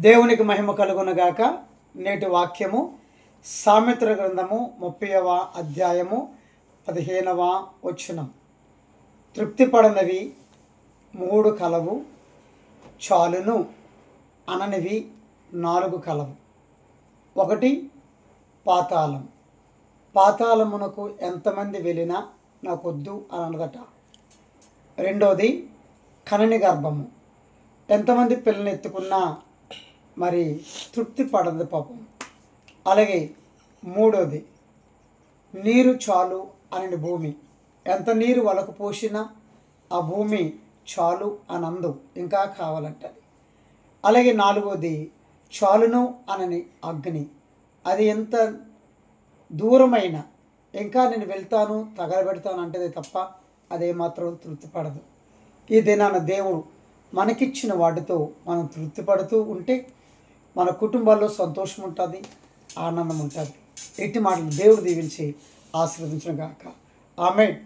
దేవునికి మహిమ కలుగునగాక. నేటి వాక్యము సామెతల గ్రంథము 30వ అధ్యాయము 15వ వచనం. తృప్తిపడనవి 3 కలవు, చాలును అననివి 4 కలవు. 1 పాతాళం. పాతాళమునకు ఎంతమంది వెళ్ళినా నాకొద్దు అని అన్నదట. 2 కనని గర్భము. ఎంతమంది పిల్లల్ని ఎత్తుకున్నా మరి తృప్తి పడదు పాపం. అలాగే 3 నీరు చాలు అని భూమి. ఎంత నీరు వలకు పోసినా ఆ భూమి చాలు అని అందు, ఇంకా కావాలంటది. అలాగే 4 చాలును అనని అగ్ని. అది ఎంత దూరమైన ఇంకా నేను వెళ్తాను తగలబెడతాను అంటది తప్ప అదేమాత్రం తృప్తి పడదు. ఈ దినాన దేవుడు మనకిచ్చిన వాటితో మనం తృప్తిపడుతూ ఉంటే మన కుటుంబాల్లో సంతోషం ఉంటుంది, ఆనందం ఉంటుంది. ఎట్టి మాటలు దేవుడు దీవించి ఆశీర్వదించును గాక. ఆమేన్.